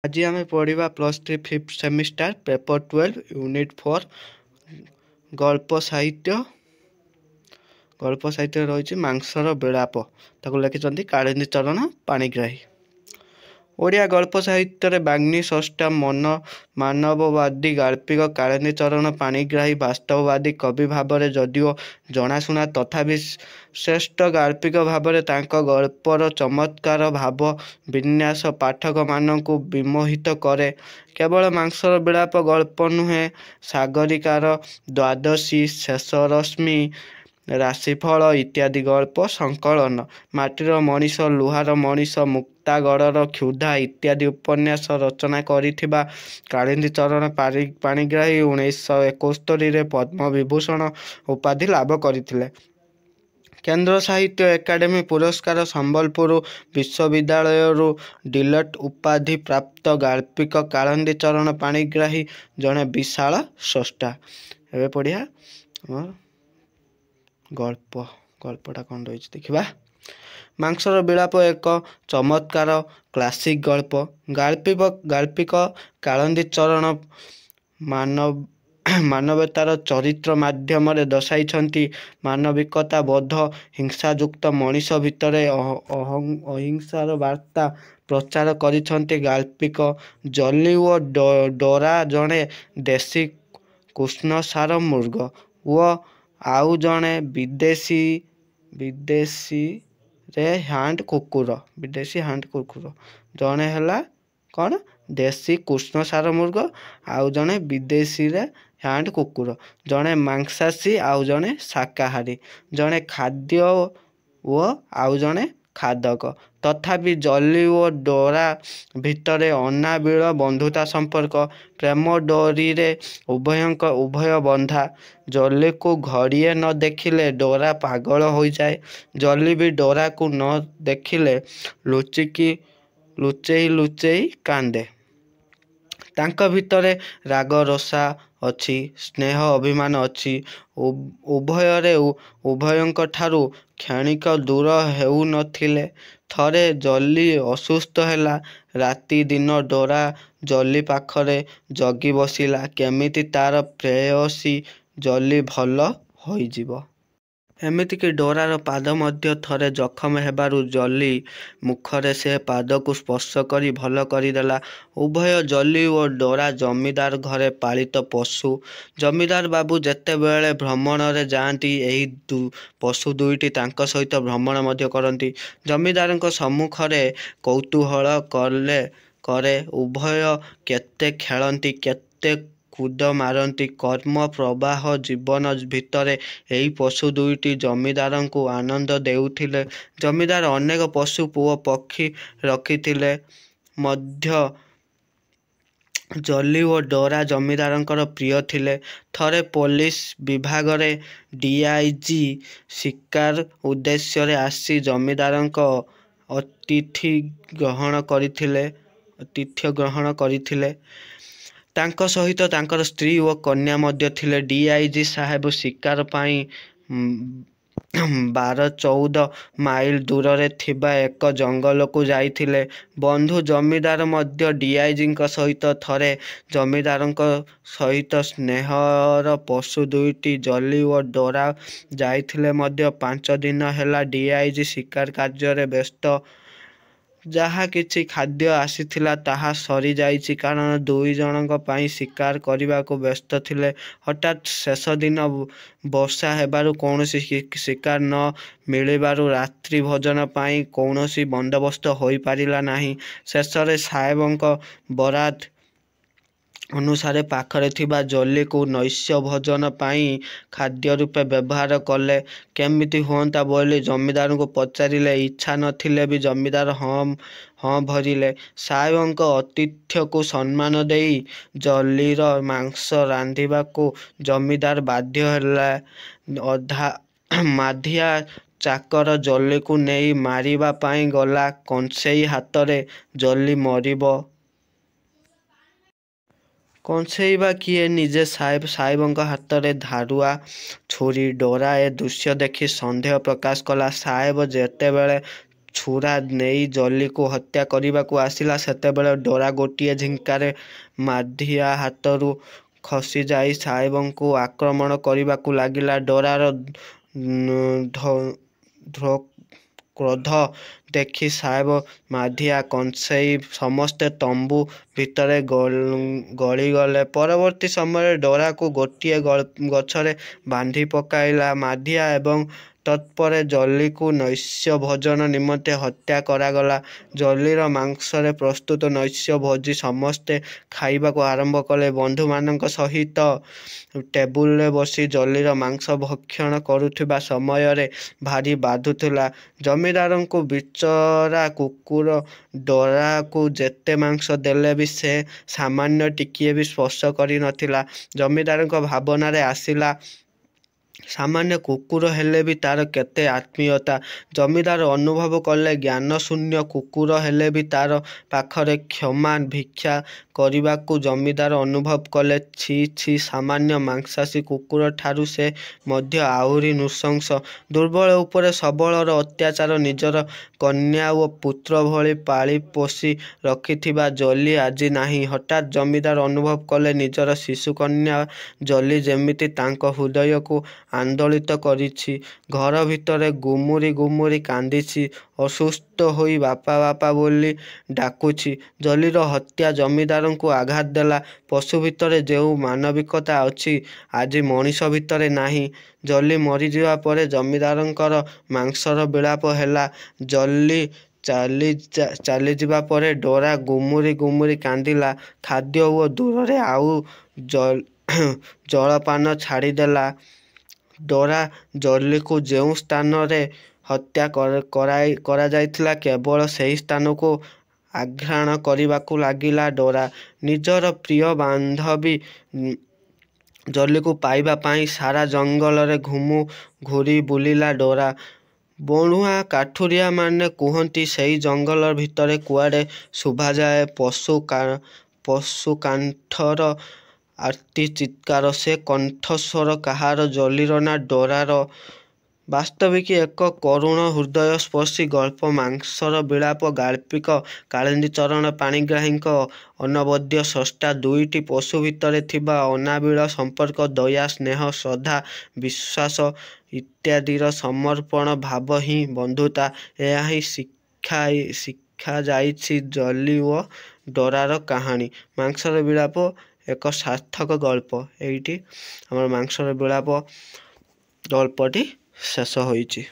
आज आम पढ़ा +3 5th सेमिस्टर पेपर 12 यूनिट 4 गल्प साहित्य रही मांसर विलाप ताको लिखिं कालिंदी चरण पाणिग्राही। ओडिया गल्प साहित्य बाग्नी स्रष्टा मानववादी गाल्पिक कालिंदी चरण पाणिग्राही वास्तववादी कवि भाव में जदिओ जनाशुना तथापि श्रेष्ठ गाल्पिक भाव में तांको गल्पर चमत्कार भाव विन्यास पाठक मानकु विमोहित करे। केवल मांसर विलाप गल्प नुहे, सागरिकार द्वादशी, शेष रश्मि, राशिफल इत्यादि गल्प संकलन, माटीर मनीष, लुहार मनीष, मुक्तागढ़र क्षुधा इत्यादि उपन्यास रचना करिथिबा कालिंदी चरण पाणिग्राही 1971 पद्म विभूषण उपाधि लाभ करथिले। केंद्र साहित्य एकाडेमी पुरस्कार संबलपुर विश्वविद्यालय डिलट उपाधि प्राप्त गाल्पिक कालिंदी चरण पाणिग्राही जड़े विशाल स्रष्टा। एवं पढ़िया गल्पटा कौन रही देखा। मांसर विलाप एक चमत्कार क्लासिक गल्प। गाल्पिक कालिंदी चरण मानवतार चरित्र माध्यम दर्शाई मानविकता बोध, हिंसायुक्त मनीष भितर अहिंसार वार्ता प्रचार करिसेंती गाल्पिक। जली ओ डोरा जड़े देशी कृष्णसार मृग ओ आउ जड़े विदेशी हैंड कुकुर जड़े है कौन देशी कृष्णसार मृग आउ जड़े विदेशी हैंड कुकुर, जड़े मांसाशी आउ जड़े शाकाहारी, जड़े खाद्य ओ आउ जड़े खादक। तथापि जली ओ डोरा भितर अनाबिल बंधुता संपर्क, प्रेम डोरी रे उभय बंधा। जली को घड़िए न देखिले डोरा पागल हो जाए, जली भी डोरा को न देखिले लुचेई कांदे। तांका भितरे राग रोषा अच्छी, स्नेह अभिमान अच्छी, उभयंक ठारू क्षणिक दूर हेउ नथिले। थरे जली असुस्थ हैला, राति दिन डोरा जली पाखरे जगी बसिला केमिति तार प्रेयसी जली भल होइजिवो। एमितिकी डोरार पाद मध्य थरे जखम हेबारु जली मुखरे से पाद को स्पर्श करी भल करिदेला। उभय जली और डोरा जमीदार घरे पालित पशु। जमीदार बाबू जेते बेले भ्रमण रे जाती एही पशु दुईटी तांको सहित भ्रमण मध्य करती। जमीदारଙ୍କ सम्मुखरे कौतूहल करे उभय केते खेलती केते कूद मारती। कर्म प्रवाह जीवन भितर एही पशु दुईटी जमीदार को आनंद देउथिले। जमीदार अनेक पशु पुओ पक्षी रखिथिले मध्य जली और डोरा जमीदारंकर प्रिय थिले। थरे पुलिस विभाग रे डीआईजी शिकार उद्देश्य रे आसी जमीदारंक अतिथि ग्रहण करिथिले। तांको सहित तांकर स्त्री और कन्या मध्य थिले। डीआईजी साहेब शिकार पाई 12-14 माइल दूर रे थिबा एक जंगल को जाइथिले। बंधु जमीदार मध्य डीआईजी सहित थरे जमीदारंक सहित स्नेहर पशु दुईटी जली और डोरा जाइथिले मध्य 5 दिन हैला डीआईजी शिकार कार्य रे व्यस्त। जहा किछि खाद्य आसीथिला ताहा सरी जाइछि कारण दुई जनक पाई शिकार करने को व्यस्त थिले। हठात शेष दिन वर्षा हेबारु कौनसी शिकार न मिलिबारु रात्रि भोजन पाई कौनसी बंदोबस्त होई पारिला नाही। शेष रे साहेबंक बरात अनुसारे पाखरे थिबा जली को नैश्य भोजन पाई खाद्य रूपे व्यवहार कले। केमिति हुअंता बोली जमीदार को पचारिले। इच्छा नथिले भी जमीदार हाँ भरिले। साहेबंक आतिथ्य को सम्मान देई जलीर मांस रांधिबा को जमीदार बाध्य हैला। माधिया चाकर जली को नहीं मारिबा पाई गला कंसेई हातरे जली मरिबो। कंसेइबा किए निजे साहेबंक हाथ में धारुआ छुरी डोरा ए दृश्य देखि संदेह प्रकाश कला। साहेब जेतेबेले ଛୁରା ନେଇ ଜଲିକୁ ହତ୍ୟା କରିବାକୁ ଆସିଲା ସେତେବେଳେ ଡୋରା ଗୋଟିଏ ଝିଙ୍କାରେ ମାଧିଆ ହାତରୁ ଖସି ଯାଇ ସାହେବଙ୍କୁ ଆକ୍ରମଣ କରିବାକୁ ଲାଗିଲା। ଡୋରାର କ୍ରୋଧ ଦେଖି ସାହେବ, ମାଧିଆ, କଂସେଇ ସମସ୍ତେ ତମ୍ବୁ ଭିତରେ ଗଳିଗଲେ। ପରବର୍ତ୍ତୀ ସମୟରେ ଡୋରାକୁ ଗୋଟିଏ ଗଛରେ ବାନ୍ଧି ପକାଇଲା ମାଧିଆ ଏବଂ ତତ୍ପରେ ଜଲିକୁ ନୈଶ ଭୋଜନ ନିମନ୍ତେ ହତ୍ୟା କରାଗଲା। ଜଲିର ମାଂସରେ ପ୍ରସ୍ତୁତ ନୈଶ ଭୋଜି ସମସ୍ତେ ଖାଇବାକୁ ଆରମ୍ଭ କଲେ। ବନ୍ଧୁମାନଙ୍କ ସହିତ ଟେବୁଲରେ ବସି ଜଲିର ମାଂସ ଭକ୍ଷଣ କରୁଥିବା ସମୟରେ ଭାରି ବାଧୁଥିଲା। ଜମିଦାରଙ୍କୁ ବିଚରା କୁକୁର ଡୋରାକୁ ଯେତେ ମାଂସ ଦେଲେ ବି ସେ ସାମାନ୍ୟ ଟିକିଏ ବି ସ୍ପର୍ଶ କରି ନଥିଲା। ଜମିଦାରଙ୍କ ଭାବନାରେ ଆସିଲା, ସାମାନ୍ୟ କୁକୁର ହେଲେ ବି ତାର କେତେ ଆତ୍ମୀୟତା। ଜମିଦାର ଅନୁଭବ କଲେ, ଜ୍ଞାନଶୂନ୍ୟ କୁକୁର ହେଲେ ବି ତାର ପାଖରେ କ୍ଷମା ଭିକ୍ଷା କରିବାକୁ ଜମିଦାର ଅନୁଭବ କଲେ। ଛି ଛି, ସାମାନ୍ୟ ମାଂସାଶୀ କୁକୁର ଠାରୁ ସେ ମଧ୍ୟ ଆହୁରି ନୃଶଂସ। ଦୁର୍ବଳ ଉପରେ ସବଳର ଅତ୍ୟାଚାର। ନିଜର କନ୍ୟା ଓ ପୁତ୍ର ଭଳି ପାଳି ପୋଷି ରଖିଥିବା ଜଲି ଆଜି ନାହିଁ। ହଠାତ୍ ଜମିଦାର ଅନୁଭବ କଲେ, ନିଜର ଶିଶୁକନ୍ୟା ଜଲି ଯେମିତି ତାଙ୍କ ହୃଦୟକୁ ଆନ୍ଦୋଳିତ କରିଛି। ଘର ଭିତରେ ଗୁମୁରି ଗୁମୁରି କାନ୍ଦିଛି। ଅସୁସ୍ଥ ହୋଇ ବାପା ବାପା ବୋଲି ଡାକୁଛି। ଜଲିର ହତ୍ୟା ଜମିଦାରଙ୍କୁ ଆଘାତ ଦେଲା। ପଶୁ ଭିତରେ ଯେଉଁ ମାନବିକତା ଅଛି ଆଜି ମଣିଷ ଭିତରେ ନାହିଁ। ଜଲି ମରିଯିବା ପରେ ଜମିଦାରଙ୍କର ମାଂସର ବିଳାପ ହେଲା। ଜଲି ଚାଲିଯିବା ପରେ ଡୋରା ଗୁମୁରି ଗୁମୁରି କାନ୍ଦିଲା। ଖାଦ୍ୟ ଓ ଦୂରରେ ଆଉ ଜଳପାନ ଛାଡ଼ିଦେଲା। ଡୋରା ଜଲିକୁ ଯେଉଁ ସ୍ଥାନରେ ହତ୍ୟା କରାଯାଇଥିଲା କେବଳ ସେହି ସ୍ଥାନକୁ ଆଘ୍ରାଣ କରିବାକୁ ଲାଗିଲା। ଡୋରା ନିଜର ପ୍ରିୟ ବାନ୍ଧବୀ ଜଲିକୁ ପାଇବା ପାଇଁ ସାରା ଜଙ୍ଗଲରେ ଘୁରି ବୁଲିଲା। ଡୋରା ବଣୁଆ କାଠୁରିଆମାନେ କୁହନ୍ତି, ସେଇ ଜଙ୍ଗଲ ଭିତରେ କୁଆଡ଼େ ଶୁଭାଯାଏ ପଶୁ କାଣ୍ଠର ଆର୍ତ୍ତି ଚିତ୍କାର। ସେ କଣ୍ଠସ୍ୱର କାହାର, ଜଲିର ନା ଡୋରାର? ବାସ୍ତବିକ ଏକ କରୁଣ ହୃଦୟସ୍ପର୍ଶୀ ଗଳ୍ପ। ମାଂସର ବିଳାପ। ଗାଳ୍ପିକ କାଳିନ୍ଦୀଚରଣ ପାଣିଗ୍ରାହୀଙ୍କ ଅନବଦ୍ୟ ସ୍ରଷ୍ଟା। ଦୁଇଟି ପଶୁ ଭିତରେ ଥିବା ଅନାବିଳ ସମ୍ପର୍କ, ଦୟା, ସ୍ନେହ, ଶ୍ରଦ୍ଧା, ବିଶ୍ୱାସ ଇତ୍ୟାଦିର ସମର୍ପଣ ଭାବ ହିଁ ବନ୍ଧୁତା। ଏହା ହିଁ ଶିଖାଯାଇଛି ଜଲି ଓ ଡୋରାର କାହାଣୀ। ମାଂସର ବିଳାପ ଏକ ସାର୍ଥକ ଗଳ୍ପ। ଏଇଠି ଆମର ମାଂସର ବିଳାପ ଗଳ୍ପଟି ଶେଷ ହୋଇଛି।